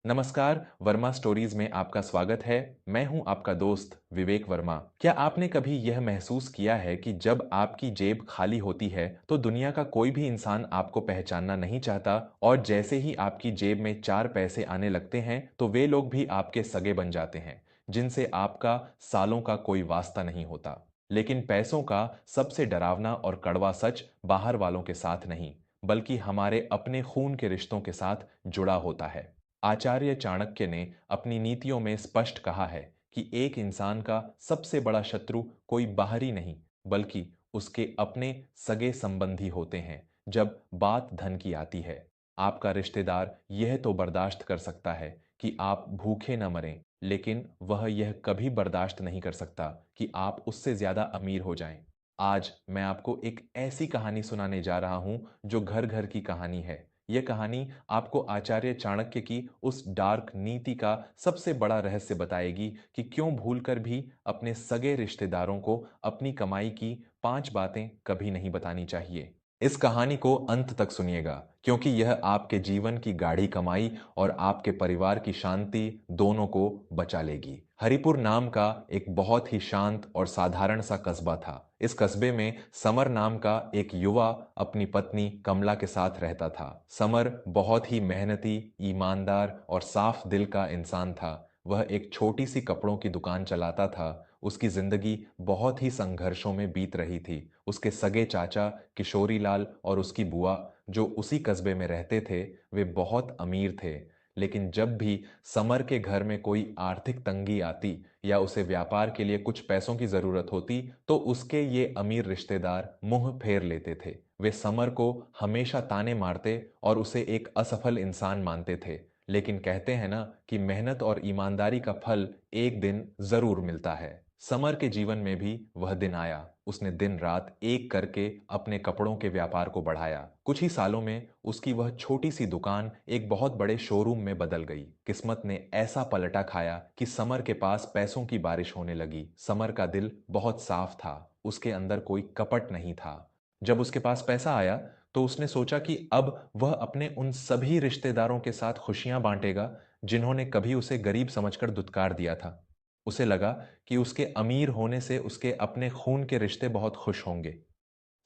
नमस्कार, वर्मा स्टोरीज में आपका स्वागत है। मैं हूं आपका दोस्त विवेक वर्मा। क्या आपने कभी यह महसूस किया है कि जब आपकी जेब खाली होती है तो दुनिया का कोई भी इंसान आपको पहचानना नहीं चाहता, और जैसे ही आपकी जेब में 4 पैसे आने लगते हैं तो वे लोग भी आपके सगे बन जाते हैं, जिनसे आपका सालों का कोई वास्ता नहीं होता। लेकिन पैसों का सबसे डरावना और कड़वा सच बाहर वालों के साथ नहीं, बल्कि हमारे अपने खून के रिश्तों के साथ जुड़ा होता है। आचार्य चाणक्य ने अपनी नीतियों में स्पष्ट कहा है कि एक इंसान का सबसे बड़ा शत्रु कोई बाहरी नहीं, बल्कि उसके अपने सगे संबंधी होते हैं। जब बात धन की आती है, आपका रिश्तेदार यह तो बर्दाश्त कर सकता है कि आप भूखे न मरें, लेकिन वह यह कभी बर्दाश्त नहीं कर सकता कि आप उससे ज्यादा अमीर हो जाएं। आज मैं आपको एक ऐसी कहानी सुनाने जा रहा हूं जो घर घर की कहानी है। यह कहानी आपको आचार्य चाणक्य की उस डार्क नीति का सबसे बड़ा रहस्य बताएगी कि क्यों भूलकर भी अपने सगे रिश्तेदारों को अपनी कमाई की 5 बातें कभी नहीं बतानी चाहिए। इस कहानी को अंत तक सुनिएगा, क्योंकि यह आपके जीवन की गाढ़ी कमाई और आपके परिवार की शांति दोनों को बचा लेगी। हरिपुर नाम का एक बहुत ही शांत और साधारण सा कस्बा था। इस कस्बे में समर नाम का एक युवा अपनी पत्नी कमला के साथ रहता था। समर बहुत ही मेहनती, ईमानदार और साफ दिल का इंसान था। वह एक छोटी सी कपड़ों की दुकान चलाता था। उसकी जिंदगी बहुत ही संघर्षों में बीत रही थी। उसके सगे चाचा किशोरी लाल और उसकी बुआ, जो उसी कस्बे में रहते थे, वे बहुत अमीर थे। लेकिन जब भी समर के घर में कोई आर्थिक तंगी आती या उसे व्यापार के लिए कुछ पैसों की जरूरत होती, तो उसके ये अमीर रिश्तेदार मुंह फेर लेते थे। वे समर को हमेशा ताने मारते और उसे एक असफल इंसान मानते थे। लेकिन कहते हैं ना कि मेहनत और ईमानदारी का फल एक दिन जरूर मिलता है। समर के जीवन में भी वह दिन आया। उसने दिन रात एक करके अपने कपड़ों के व्यापार को बढ़ाया। कुछ ही सालों में उसकी वह छोटी सी दुकान एक बहुत बड़े शोरूम में बदल गई। किस्मत ने ऐसा पलटा खाया कि समर के पास पैसों की बारिश होने लगी। समर का दिल बहुत साफ था, उसके अंदर कोई कपट नहीं था। जब उसके पास पैसा आया तो उसने सोचा कि अब वह अपने उन सभी रिश्तेदारों के साथ खुशियां बांटेगा जिन्होंने कभी उसे गरीब समझकर दुत्कार दिया था। उसे लगा कि उसके अमीर होने से उसके अपने खून के रिश्ते बहुत खुश होंगे।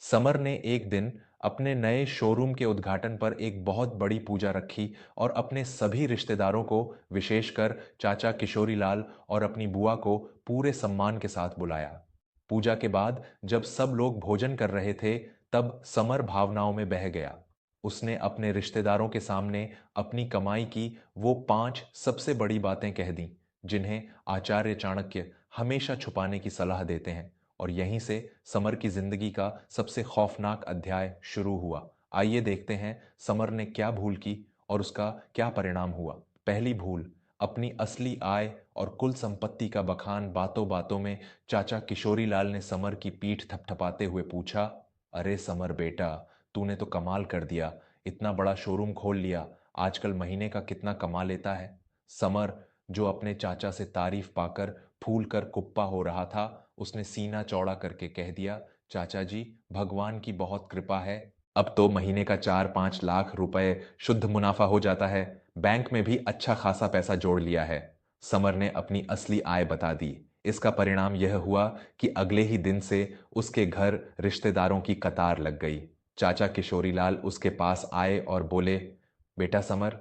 समर ने एक दिन अपने नए शोरूम के उद्घाटन पर एक बहुत बड़ी पूजा रखी और अपने सभी रिश्तेदारों को, विशेषकर चाचा किशोरीलाल और अपनी बुआ को, पूरे सम्मान के साथ बुलाया। पूजा के बाद जब सब लोग भोजन कर रहे थे, तब समर भावनाओं में बह गया। उसने अपने रिश्तेदारों के सामने अपनी कमाई की वो 5 सबसे बड़ी बातें कह दी, जिन्हें आचार्य चाणक्य हमेशा छुपाने की सलाह देते हैं। और यहीं से समर की जिंदगी का सबसे खौफनाक अध्याय शुरू हुआ। आइए देखते हैं समर ने क्या भूल की और उसका क्या परिणाम हुआ। पहली भूल, अपनी असली आय और कुल संपत्ति का बखान बातों बातों में। चाचा किशोरी लाल ने समर की पीठ थपथपाते हुए पूछा, अरे समर बेटा, तूने तो कमाल कर दिया, इतना बड़ा शोरूम खोल लिया। आजकल महीने का कितना कमा लेता है? समर, जो अपने चाचा से तारीफ पाकर फूल कर कुप्पा हो रहा था, उसने सीना चौड़ा करके कह दिया, चाचा जी, भगवान की बहुत कृपा है। अब तो महीने का 4-5 लाख रुपए शुद्ध मुनाफा हो जाता है। बैंक में भी अच्छा खासा पैसा जोड़ लिया है। समर ने अपनी असली आय बता दी। इसका परिणाम यह हुआ कि अगले ही दिन से उसके घर रिश्तेदारों की कतार लग गई। चाचा किशोरीलाल उसके पास आए और बोले, बेटा समर,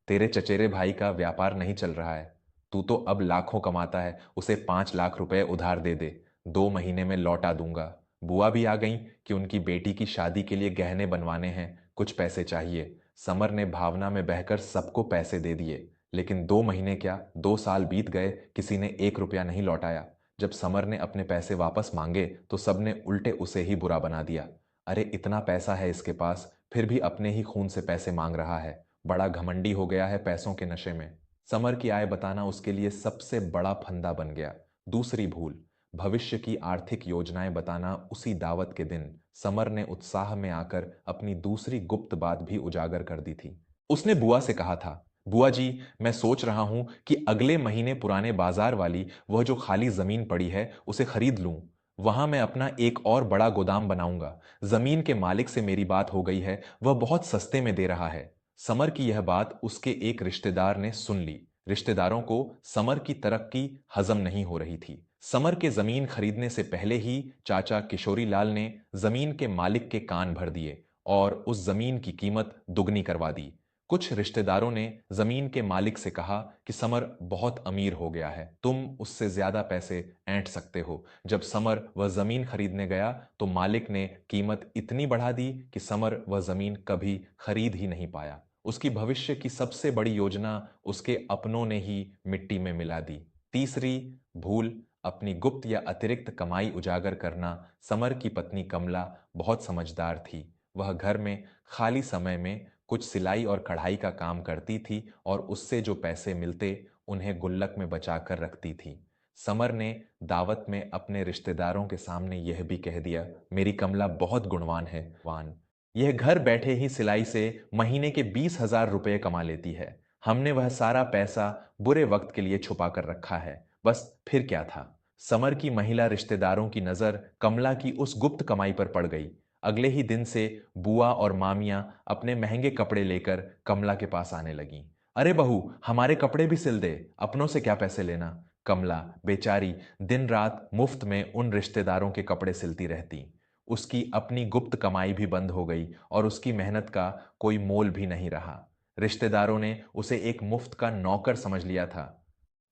तेरे चचेरे भाई का व्यापार नहीं चल रहा है। तू तो अब लाखों कमाता है, उसे 5 लाख रुपए उधार दे दे, 2 महीने में लौटा दूंगा। बुआ भी आ गई कि उनकी बेटी की शादी के लिए गहने बनवाने हैं, कुछ पैसे चाहिए। समर ने भावना में बहकर सबको पैसे दे दिए। लेकिन 2 महीने क्या, 2 साल बीत गए, किसी ने 1 रुपया नहीं लौटाया। जब समर ने अपने पैसे वापस मांगे तो सबने उल्टे उसे ही बुरा बना दिया। अरे इतना पैसा है इसके पास, फिर भी अपने ही खून से पैसे मांग रहा है, बड़ा घमंडी हो गया है पैसों के नशे में। समर की आय बताना उसके लिए सबसे बड़ा फंदा बन गया। दूसरी भूल, भविष्य की आर्थिक योजनाएं बताना। उसी दावत के दिन समर ने उत्साह में आकर अपनी दूसरी गुप्त बात भी उजागर कर दी थी। उसने बुआ से कहा था, बुआ जी, मैं सोच रहा हूं कि अगले महीने पुराने बाजार वाली वह जो खाली जमीन पड़ी है उसे खरीद लूं। वहां मैं अपना एक और बड़ा गोदाम बनाऊंगा। जमीन के मालिक से मेरी बात हो गई है, वह बहुत सस्ते में दे रहा है। समर की यह बात उसके एक रिश्तेदार ने सुन ली। रिश्तेदारों को समर की तरक्की हजम नहीं हो रही थी। समर के जमीन खरीदने से पहले ही चाचा किशोरी लाल ने जमीन के मालिक के कान भर दिए और उस जमीन की कीमत दुगनी करवा दी। कुछ रिश्तेदारों ने जमीन के मालिक से कहा कि समर बहुत अमीर हो गया है, तुम उससे ज्यादा पैसे ऐंठ सकते हो। जब समर वह जमीन खरीदने गया तो मालिक ने कीमत इतनी बढ़ा दी कि समर वह जमीन कभी खरीद ही नहीं पाया। उसकी भविष्य की सबसे बड़ी योजना उसके अपनों ने ही मिट्टी में मिला दी। तीसरी भूल, अपनी गुप्त या अतिरिक्त कमाई उजागर करना। समर की पत्नी कमला बहुत समझदार थी। वह घर में खाली समय में कुछ सिलाई और कढ़ाई का काम करती थी और उससे जो पैसे मिलते उन्हें गुल्लक में बचा कर रखती थी। समर ने दावत में अपने रिश्तेदारों के सामने यह भी कह दिया, मेरी कमला बहुत गुणवान है। वान यह घर बैठे ही सिलाई से महीने के 20,000 रुपये कमा लेती है। हमने वह सारा पैसा बुरे वक्त के लिए छुपा कर रखा है। बस फिर क्या था। समर की महिला रिश्तेदारों की नजर कमला की उस गुप्त कमाई पर पड़ गई। अगले ही दिन से बुआ और मामियां अपने महंगे कपड़े लेकर कमला के पास आने लगीं। अरे बहू, हमारे कपड़े भी सिल दे, अपनों से क्या पैसे लेना। कमला बेचारी दिन रात मुफ्त में उन रिश्तेदारों के कपड़े सिलती रहती। उसकी अपनी गुप्त कमाई भी बंद हो गई और उसकी मेहनत का कोई मोल भी नहीं रहा। रिश्तेदारों ने उसे एक मुफ्त का नौकर समझ लिया था।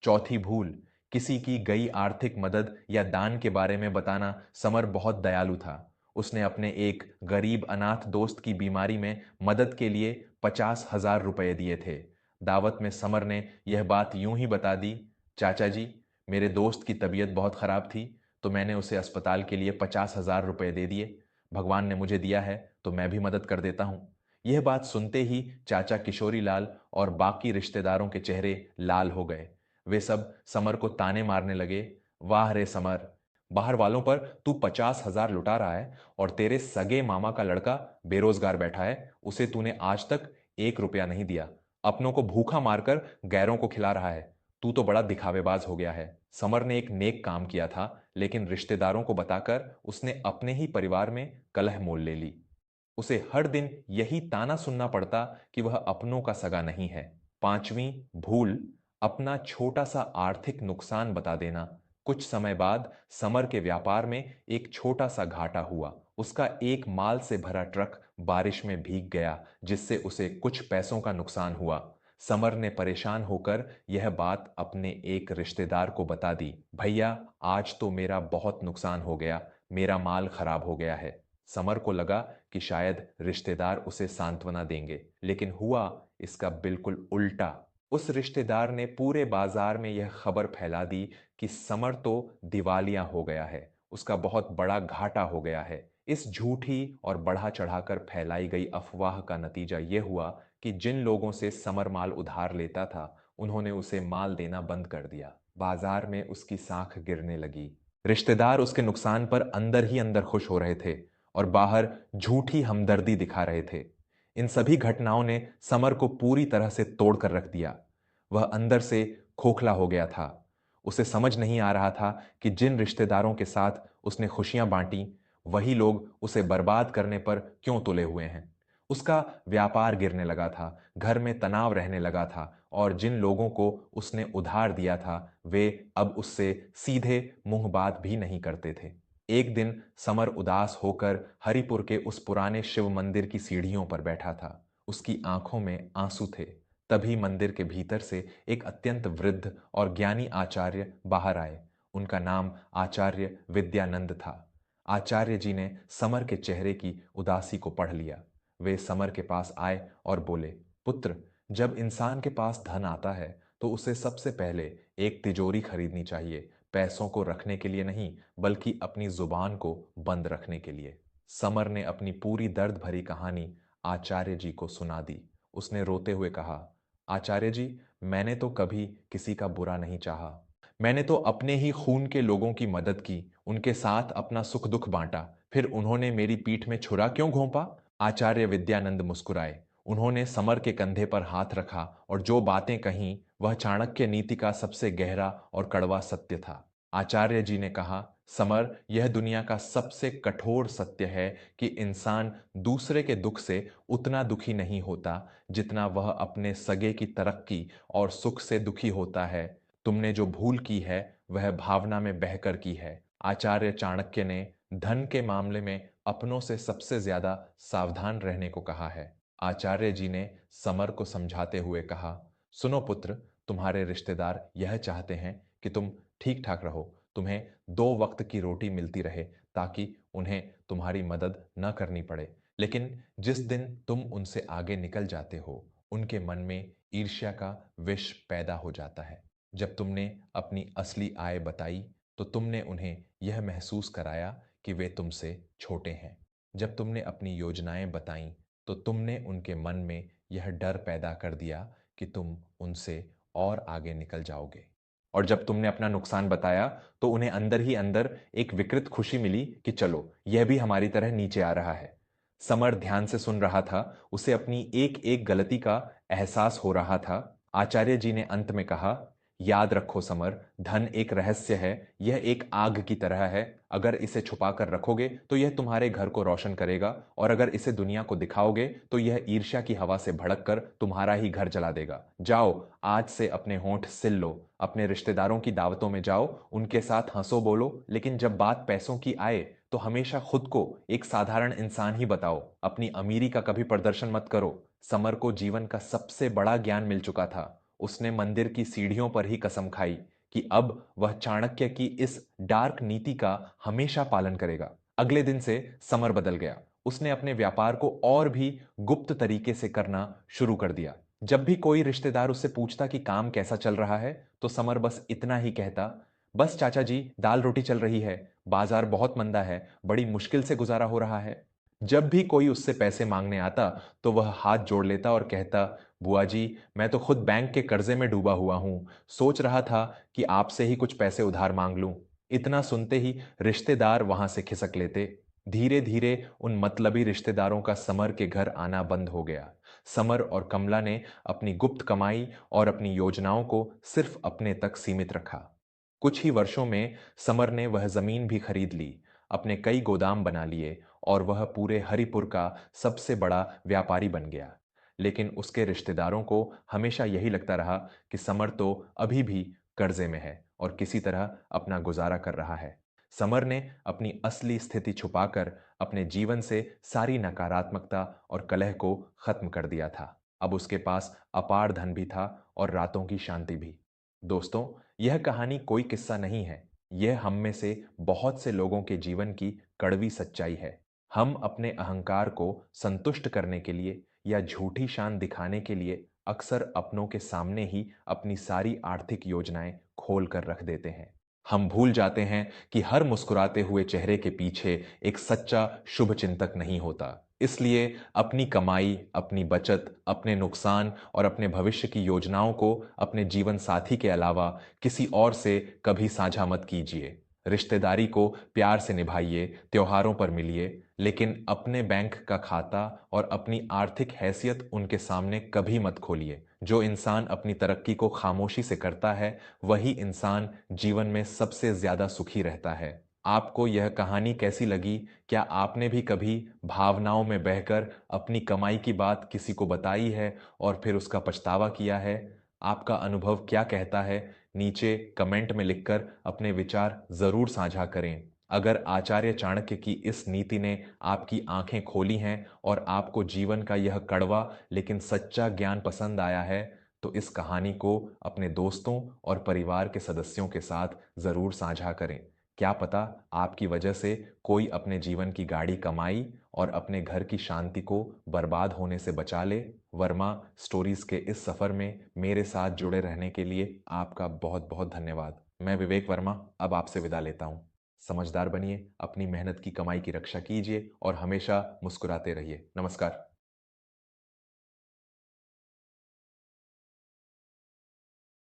चौथी भूल, किसी की गई आर्थिक मदद या दान के बारे में बताना। समर बहुत दयालु था। उसने अपने एक गरीब अनाथ दोस्त की बीमारी में मदद के लिए 50,000 रुपये दिए थे। दावत में समर ने यह बात यूं ही बता दी, चाचा जी, मेरे दोस्त की तबीयत बहुत खराब थी तो मैंने उसे अस्पताल के लिए 50,000 रुपये दे दिए। भगवान ने मुझे दिया है तो मैं भी मदद कर देता हूं। यह बात सुनते ही चाचा किशोरी लाल और बाकी रिश्तेदारों के चेहरे लाल हो गए। वे सब समर को ताने मारने लगे, वाह रे समर, बाहर वालों पर तू 50,000 लुटा रहा है और तेरे सगे मामा का लड़का बेरोजगार बैठा है, उसे तूने आज तक 1 रुपया नहीं दिया, अपनों को भूखा मारकर गैरों को खिला रहा है। तू तो बड़ा दिखावेबाज हो गया है। समर ने एक नेक काम किया था, लेकिन रिश्तेदारों को बताकर उसने अपने ही परिवार में कलह मोल ले ली। उसे हर दिन यही ताना सुनना पड़ता कि वह अपनों का सगा नहीं है। पांचवी भूल, अपना छोटा सा आर्थिक नुकसान बता देना। कुछ समय बाद समर के व्यापार में एक छोटा सा घाटा हुआ। उसका एक माल से भरा ट्रक बारिश में भीग गया, जिससे उसे कुछ पैसों का नुकसान हुआ। समर ने परेशान होकर यह बात अपने एक रिश्तेदार को बता दी, भैया आज तो मेरा बहुत नुकसान हो गया, मेरा माल खराब हो गया है। समर को लगा कि शायद रिश्तेदार उसे सांत्वना देंगे, लेकिन हुआ इसका बिल्कुल उल्टा। उस रिश्तेदार ने पूरे बाजार में यह खबर फैला दी कि समर तो दिवालिया हो गया है, उसका बहुत बड़ा घाटा हो गया है। इस झूठी और बढ़ा चढ़ाकर फैलाई गई अफवाह का नतीजा यह हुआ कि जिन लोगों से समर माल उधार लेता था उन्होंने उसे माल देना बंद कर दिया। बाजार में उसकी साख गिरने लगी। रिश्तेदार उसके नुकसान पर अंदर ही अंदर खुश हो रहे थे और बाहर झूठी हमदर्दी दिखा रहे थे। इन सभी घटनाओं ने समर को पूरी तरह से तोड़ कर रख दिया। वह अंदर से खोखला हो गया था। उसे समझ नहीं आ रहा था कि जिन रिश्तेदारों के साथ उसने खुशियां बांटी वही लोग उसे बर्बाद करने पर क्यों तुले हुए हैं। उसका व्यापार गिरने लगा था, घर में तनाव रहने लगा था और जिन लोगों को उसने उधार दिया था वे अब उससे सीधे मुंह बात भी नहीं करते थे। एक दिन समर उदास होकर हरिपुर के उस पुराने शिव मंदिर की सीढ़ियों पर बैठा था। उसकी आंखों में आंसू थे। तभी मंदिर के भीतर से एक अत्यंत वृद्ध और ज्ञानी आचार्य बाहर आए। उनका नाम आचार्य विद्यानंद था। आचार्य जी ने समर के चेहरे की उदासी को पढ़ लिया। वे समर के पास आए और बोले, पुत्र, जब इंसान के पास धन आता है तो उसे सबसे पहले एक तिजोरी खरीदनी चाहिए, पैसों को रखने के लिए नहीं बल्कि अपनी जुबान को बंद रखने के लिए। समर ने अपनी पूरी दर्द भरी कहानी आचार्य जी को सुना दी। उसने रोते हुए कहा, आचार्य जी, मैंने तो कभी किसी का बुरा नहीं चाहा। मैंने तो अपने ही खून के लोगों की मदद की, उनके साथ अपना सुख दुख बांटा, फिर उन्होंने मेरी पीठ में छुरा क्यों घोंपा। आचार्य विद्यानंद मुस्कुराए। उन्होंने समर के कंधे पर हाथ रखा और जो बातें कहीं वह चाणक्य नीति का सबसे गहरा और कड़वा सत्य था। आचार्य जी ने कहा, समर, यह दुनिया का सबसे कठोर सत्य है कि इंसान दूसरे के दुख से उतना दुखी नहीं होता जितना वह अपने सगे की तरक्की और सुख से दुखी होता है। तुमने जो भूल की है वह भावना में बहकर की है। आचार्य चाणक्य ने धन के मामले में अपनों से सबसे ज्यादा सावधान रहने को कहा है। आचार्य जी ने समर को समझाते हुए कहा, सुनो पुत्र, तुम्हारे रिश्तेदार यह चाहते हैं कि तुम ठीक ठाक रहो, तुम्हें 2 वक्त की रोटी मिलती रहे ताकि उन्हें तुम्हारी मदद न करनी पड़े। लेकिन जिस दिन तुम उनसे आगे निकल जाते हो, उनके मन में ईर्ष्या का विष पैदा हो जाता है। जब तुमने अपनी असली आय बताई तो तुमने उन्हें यह महसूस कराया कि वे तुमसे छोटे हैं। जब तुमने अपनी योजनाएं बताईं तो तुमने उनके मन में यह डर पैदा कर दिया कि तुम उनसे और आगे निकल जाओगे। और जब तुमने अपना नुकसान बताया तो उन्हें अंदर ही अंदर एक विकृत खुशी मिली कि चलो, यह भी हमारी तरह नीचे आ रहा है। समर ध्यान से सुन रहा था, उसे अपनी एक एक गलती का एहसास हो रहा था। आचार्य जी ने अंत में कहा, याद रखो समर, धन एक रहस्य है, यह एक आग की तरह है। अगर इसे छुपा कर रखोगे तो यह तुम्हारे घर को रोशन करेगा, और अगर इसे दुनिया को दिखाओगे तो यह ईर्ष्या की हवा से भड़क कर तुम्हारा ही घर जला देगा। जाओ, आज से अपने होंठ सिल लो, अपने रिश्तेदारों की दावतों में जाओ, उनके साथ हंसो बोलो, लेकिन जब बात पैसों की आए तो हमेशा खुद को एक साधारण इंसान ही बताओ। अपनी अमीरी का कभी प्रदर्शन मत करो। समर को जीवन का सबसे बड़ा ज्ञान मिल चुका था। उसने मंदिर की सीढ़ियों पर ही कसम खाई कि अब वह चाणक्य की इस डार्क नीति का हमेशा पालन करेगा। अगले दिन से समर बदल गया। उसने अपने व्यापार को और भी गुप्त तरीके से करना शुरू कर दिया। जब भी कोई रिश्तेदार उससे पूछता कि काम कैसा चल रहा है तो समर बस इतना ही कहता, बस चाचा जी, दाल रोटी चल रही है, बाजार बहुत मंदा है, बड़ी मुश्किल से गुजारा हो रहा है। जब भी कोई उससे पैसे मांगने आता तो वह हाथ जोड़ लेता और कहता, बुआ जी, मैं तो खुद बैंक के कर्जे में डूबा हुआ हूं, सोच रहा था कि आपसे ही कुछ पैसे उधार मांग लूं। इतना सुनते ही रिश्तेदार वहां से खिसक लेते। धीरे धीरे उन मतलबी रिश्तेदारों का समर के घर आना बंद हो गया। समर और कमला ने अपनी गुप्त कमाई और अपनी योजनाओं को सिर्फ अपने तक सीमित रखा। कुछ ही वर्षों में समर ने वह जमीन भी खरीद ली, अपने कई गोदाम बना लिए और वह पूरे हरिपुर का सबसे बड़ा व्यापारी बन गया। लेकिन उसके रिश्तेदारों को हमेशा यही लगता रहा कि समर तो अभी भी कर्जे में है और किसी तरह अपना गुजारा कर रहा है। समर ने अपनी असली स्थिति छुपाकर अपने जीवन से सारी नकारात्मकता और कलह को खत्म कर दिया था। अब उसके पास अपार धन भी था और रातों की शांति भी। दोस्तों, यह कहानी कोई किस्सा नहीं है, यह हम में से बहुत से लोगों के जीवन की कड़वी सच्चाई है। हम अपने अहंकार को संतुष्ट करने के लिए या झूठी शान दिखाने के लिए अक्सर अपनों के सामने ही अपनी सारी आर्थिक योजनाएं खोल कर रख देते हैं। हम भूल जाते हैं कि हर मुस्कुराते हुए चेहरे के पीछे एक सच्चा शुभ चिंतक नहीं होता। इसलिए अपनी कमाई, अपनी बचत, अपने नुकसान और अपने भविष्य की योजनाओं को अपने जीवन साथी के अलावा किसी और से कभी साझा मत कीजिए। रिश्तेदारी को प्यार से निभाइए, त्योहारों पर मिलिए, लेकिन अपने बैंक का खाता और अपनी आर्थिक हैसियत उनके सामने कभी मत खोलिए। जो इंसान अपनी तरक्की को खामोशी से करता है, वही इंसान जीवन में सबसे ज्यादा सुखी रहता है। आपको यह कहानी कैसी लगी? क्या आपने भी कभी भावनाओं में बहकर अपनी कमाई की बात किसी को बताई है और फिर उसका पछतावा किया है? आपका अनुभव क्या कहता है? नीचे कमेंट में लिखकर अपने विचार जरूर साझा करें। अगर आचार्य चाणक्य की इस नीति ने आपकी आंखें खोली हैं और आपको जीवन का यह कड़वा लेकिन सच्चा ज्ञान पसंद आया है, तो इस कहानी को अपने दोस्तों और परिवार के सदस्यों के साथ जरूर साझा करें। क्या पता आपकी वजह से कोई अपने जीवन की गाड़ी कमाई और अपने घर की शांति को बर्बाद होने से बचा ले। वर्मा स्टोरीज के इस सफर में मेरे साथ जुड़े रहने के लिए आपका बहुत बहुत धन्यवाद। मैं विवेक वर्मा अब आपसे विदा लेता हूँ। समझदार बनिए, अपनी मेहनत की कमाई की रक्षा कीजिए और हमेशा मुस्कुराते रहिए। नमस्कार।